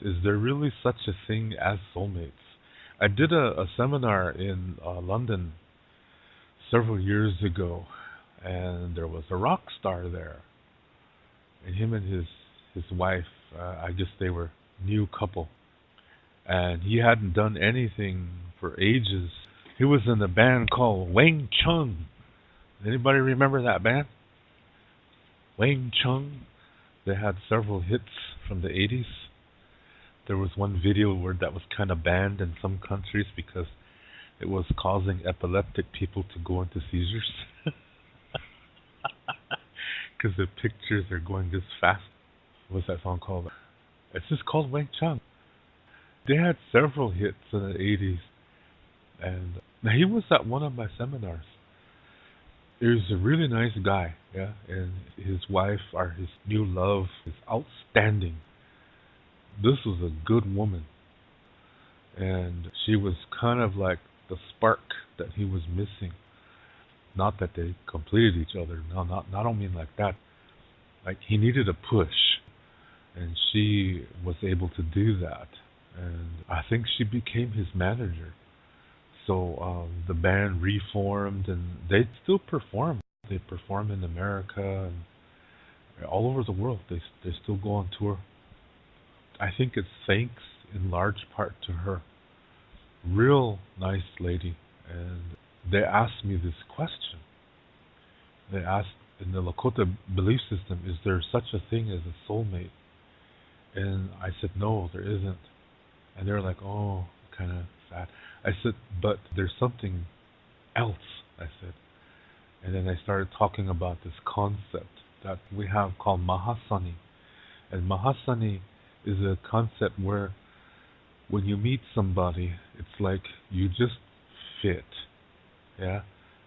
Is there really such a thing as soulmates? I did a seminar in London several years ago, and there was a rock star there, and him and his wife, I guess they were new couple, and he hadn't done anything for ages. He was in a band called Wang Chung. Anybody remember that band? Wang Chung. They had several hits from the 80s. There was one video where that was kind of banned in some countries because it was causing epileptic people to go into seizures. Because the pictures are going this fast. What's that song called? It's just called Wang Chung. They had several hits in the 80s. And now he was at one of my seminars. He was a really nice guy, yeah. And his wife, or his new love, is outstanding. This was a good woman. And she was kind of like the spark that he was missing. Not that they completed each other. No, not. I don't mean like that. Like he needed a push, and she was able to do that. And I think she became his manager. So the band reformed, and they still perform. They perform in America and all over the world. They still go on tour. I think it's thanks in large part to her. Real nice lady. And they asked me this question. They asked, in the Lakota belief system, is there such a thing as a soulmate? And I said, no, there isn't. And they're like, oh, kind of sad. I said, but there's something else, I said. And then I started talking about this concept that we have called Mahasani. And Mahasani is a concept where when you meet somebody, it's like you just fit, yeah?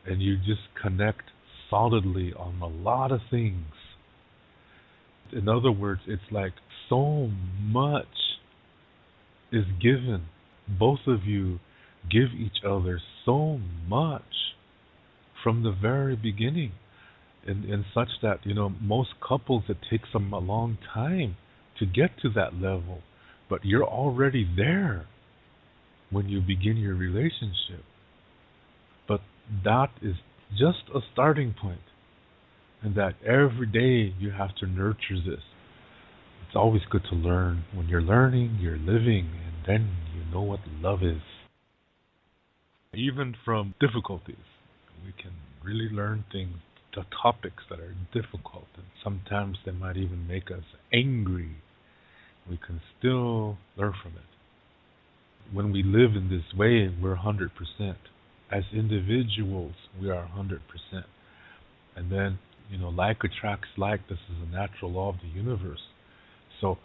And you just connect solidly on a lot of things. In other words, it's like so much is given. Both of you give each other so much from the very beginning. In such that, most couples, it takes them a long time to get to that level. But you're already there when you begin your relationship. But that is just a starting point. And that every day you have to nurture this. It's always good to learn. When you're learning, you're living, and then you know what love is. Even from difficulties, we can really learn things, the topics that are difficult, and sometimes they might even make us angry. We can still learn from it. When we live in this way, we're 100%. As individuals, we are 100%. And then, like attracts like. This is a natural law of the universe. So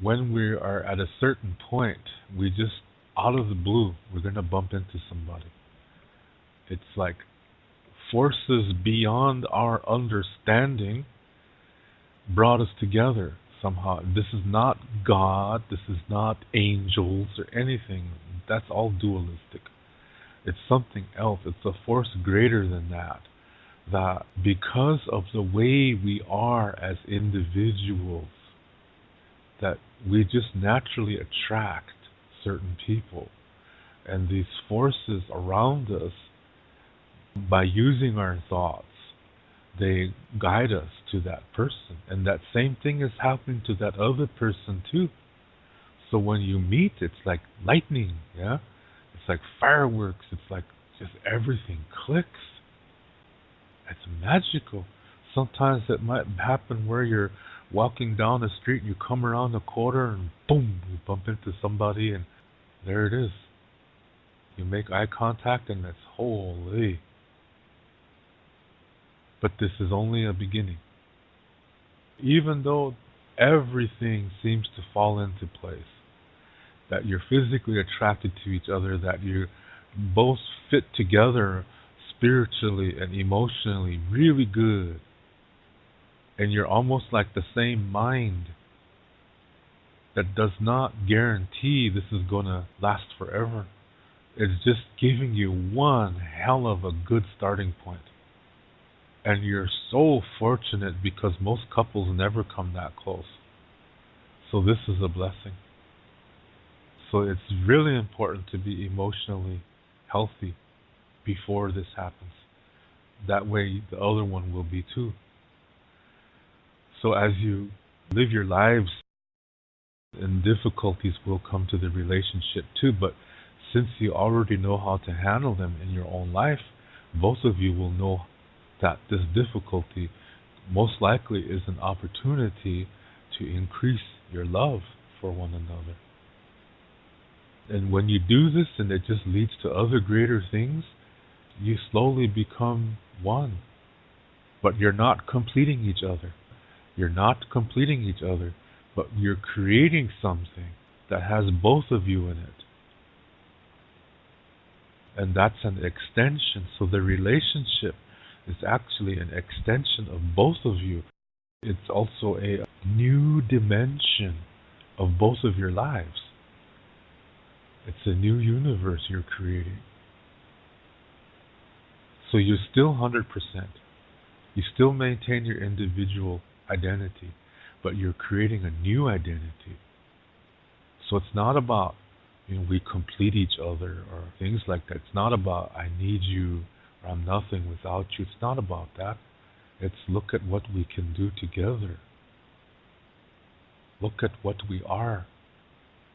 when we are at a certain point, we just, out of the blue, we're going to bump into somebody. It's like forces beyond our understanding brought us together somehow. This is not God, this is not angels or anything. That's all dualistic. It's something else. It's a force greater than that. That because of the way we are as individuals, that we just naturally attract certain people. And these forces around us, by using our thoughts, they guide us to that person. And that same thing is happening to that other person too. So when you meet, it's like lightning, yeah? It's like fireworks. It's like just everything clicks. It's magical. Sometimes it might happen where you're walking down the street and you come around the corner and boom, you bump into somebody and there it is. You make eye contact and it's holy. But this is only a beginning. Even though everything seems to fall into place, that you're physically attracted to each other, that you both fit together spiritually and emotionally really good, and you're almost like the same mind, that does not guarantee this is going to last forever. It's just giving you one hell of a good starting point. And you're so fortunate because most couples never come that close. So this is a blessing. So it's really important to be emotionally healthy before this happens. That way the other one will be too. So as you live your lives, and difficulties will come to the relationship too, but since you already know how to handle them in your own life, both of you will know that this difficulty most likely is an opportunity to increase your love for one another. And when you do this and it just leads to other greater things, you slowly become one. But you're not completing each other. You're not completing each other, but you're creating something that has both of you in it. And that's an extension. So the relationship is actually an extension of both of you. It's also a new dimension of both of your lives. It's a new universe you're creating. So you're still 100%. You still maintain your individual identity, but you're creating a new identity. So it's not about, we complete each other or things like that. It's not about I need you or I'm nothing without you. It's not about that. It's look at what we can do together. Look at what we are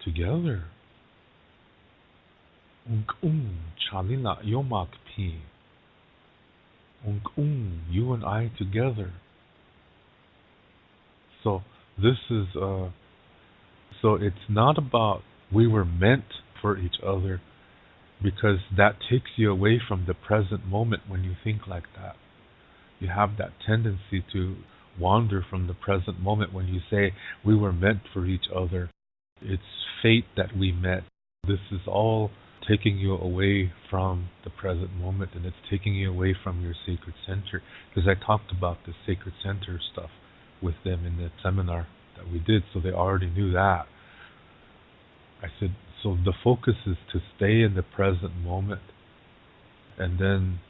together. Chalila yomak pi. You and I together. So this is so it's not about we were meant for each other, because that takes you away from the present moment when you think like that. You have that tendency to wander from the present moment when you say we were meant for each other. It's fate that we met. This is all taking you away from the present moment, and it's taking you away from your sacred center. Because I talked about the sacred center stuff with them in the seminar that we did, so they already knew that. I said, so the focus is to stay in the present moment, and then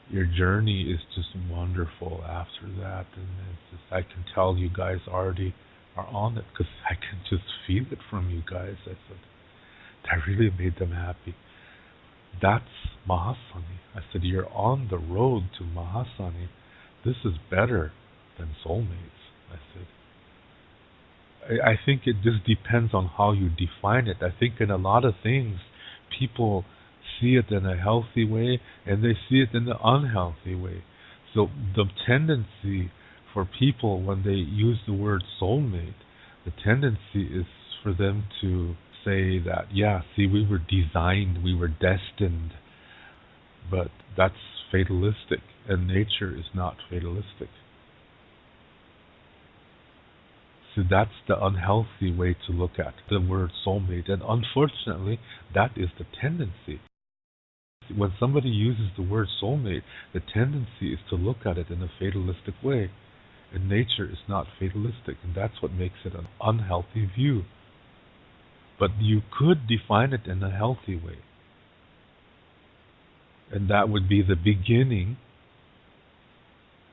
your journey is just wonderful after that. And it's just, I can tell you guys already are on it, because I can just feel it from you guys. I said, that really made them happy. That's Mahasani. I said, you're on the road to Mahasani. This is better than Soulmates. I said, I think it just depends on how you define it. I think in a lot of things, people see it in a healthy way and they see it in an unhealthy way. So the tendency for people when they use the word soulmate, the tendency is for them to say that, yeah, see, we were designed, we were destined. But that's fatalistic, and nature is not fatalistic. So that's the unhealthy way to look at the word soulmate. And unfortunately, that is the tendency. When somebody uses the word soulmate, the tendency is to look at it in a fatalistic way. And nature is not fatalistic, and that's what makes it an unhealthy view. But you could define it in a healthy way. And that would be the beginning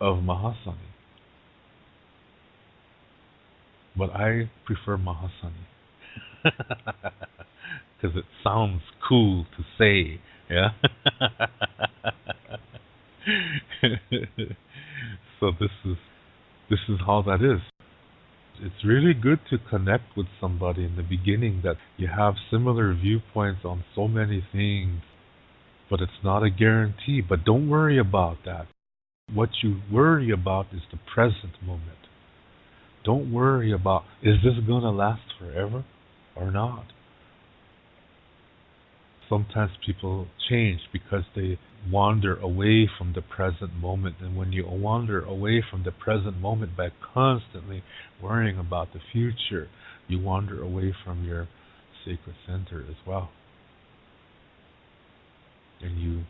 of Mahasani. But I prefer Mahasani. Because it sounds cool to say, yeah? So this is how that is. It's really good to connect with somebody in the beginning that you have similar viewpoints on so many things, but it's not a guarantee. But don't worry about that. What you worry about is the present moment. Don't worry about, is this going to last forever or not? Sometimes people change because they wander away from the present moment. And when you wander away from the present moment by constantly worrying about the future, you wander away from your sacred center as well. And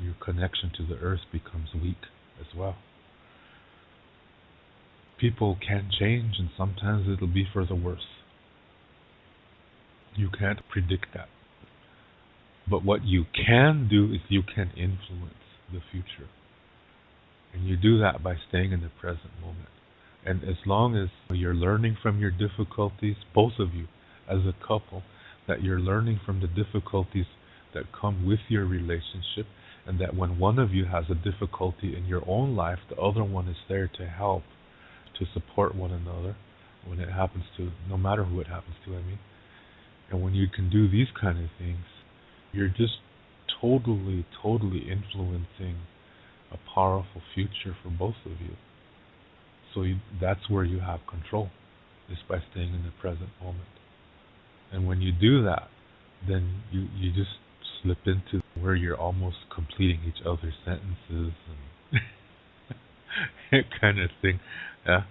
your connection to the earth becomes weak as well. People can change, and sometimes it'll be for the worse. You can't predict that. But what you can do is you can influence the future. And you do that by staying in the present moment. And as long as you're learning from your difficulties, both of you, as a couple, that you're learning from the difficulties that come with your relationship, and that when one of you has a difficulty in your own life, the other one is there to help, to support one another when it happens to, no matter who it happens to, I mean. And when you can do these kind of things, you're just totally influencing a powerful future for both of you. So that's where you have control, is by staying in the present moment. And when you do that, then you just slip into where you're almost completing each other's sentences and that kind of thing. Yeah.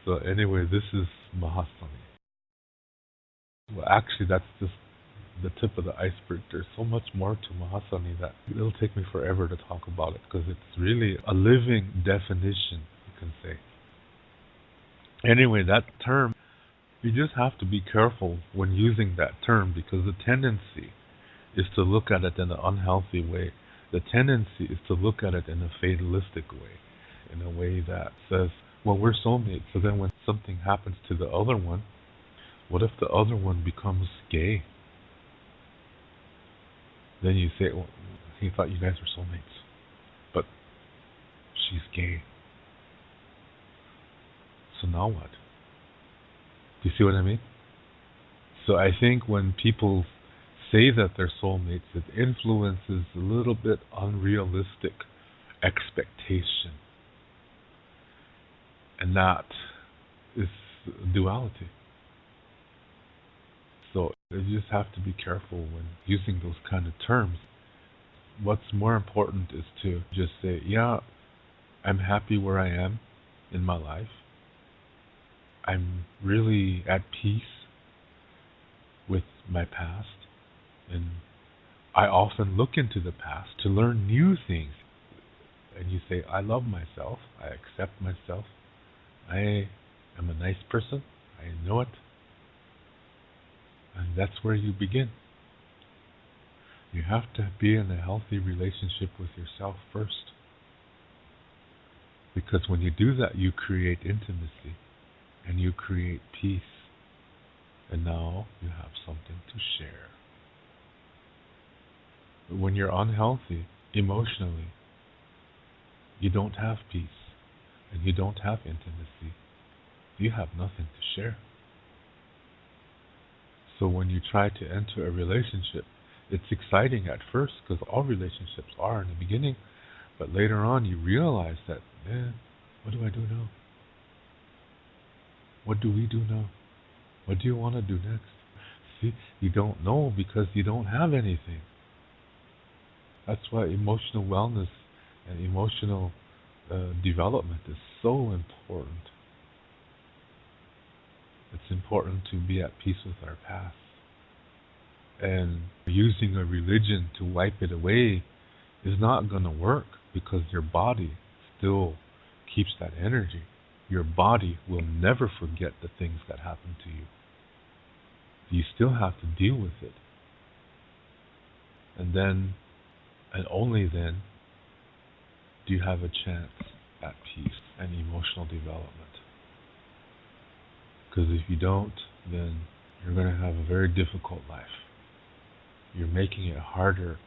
So anyway, this is Mahasani. Well, actually, that's just the tip of the iceberg. There's so much more to Mahasani that it'll take me forever to talk about it, because it's really a living definition, you can say. Anyway, that term, you just have to be careful when using that term, because the tendency is to look at it in an unhealthy way. The tendency is to look at it in a fatalistic way, in a way that says, well, we're soulmates, so then when something happens to the other one, what if the other one becomes gay? Then you say, well, he thought you guys were soulmates, but she's gay. So now what? Do you see what I mean? So I think when people say that they're soulmates, it influences a little bit unrealistic expectation. And that is duality. So you just have to be careful when using those kind of terms. What's more important is to just say, yeah, I'm happy where I am in my life. I'm really at peace with my past. And I often look into the past to learn new things. And you say, I love myself. I accept myself. I am a nice person. I know it. And that's where you begin. You have to be in a healthy relationship with yourself first. Because when you do that, you create intimacy and you create peace. And now you have something to share. But when you're unhealthy emotionally, you don't have peace and you don't have intimacy. You have nothing to share. So when you try to enter a relationship, it's exciting at first, because all relationships are in the beginning, but later on you realize that, what do I do now? What do we do now? What do you want to do next? See, you don't know because you don't have anything. That's why emotional wellness and emotional development is so important. It's important to be at peace with our past. And using a religion to wipe it away is not going to work, because your body still keeps that energy. Your body will never forget the things that happened to you. You still have to deal with it. And then, and only then, do you have a chance at peace and emotional development. Because if you don't, then you're going to have a very difficult life. You're making it harder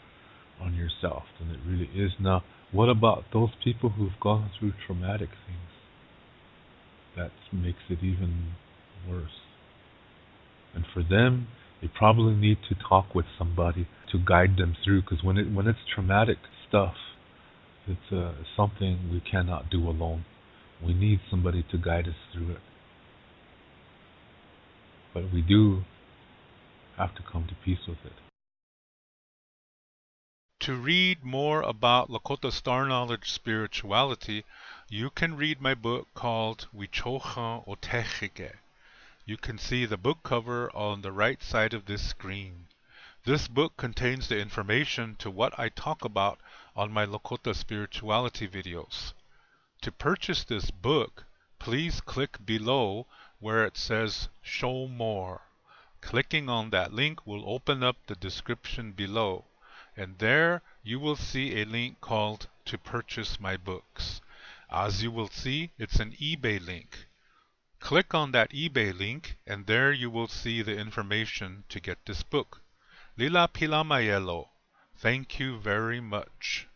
on yourself than it really is. Now, what about those people who've gone through traumatic things? That makes it even worse. And for them, they probably need to talk with somebody to guide them through, because when it's traumatic stuff, it's something we cannot do alone. We need somebody to guide us through it. But we do have to come to peace with it. To read more about Lakota Star Knowledge spirituality, you can read my book called Wichocha Otechike. You can see the book cover on the right side of this screen. This book contains the information to what I talk about on my Lakota spirituality videos. To purchase this book, please click below where it says Show More. Clicking on that link will open up the description below, and there you will see a link called To Purchase My Books. As you will see, it's an eBay link. Click on that eBay link and there you will see the information to get this book. Lila Pilamayelo. Thank you very much.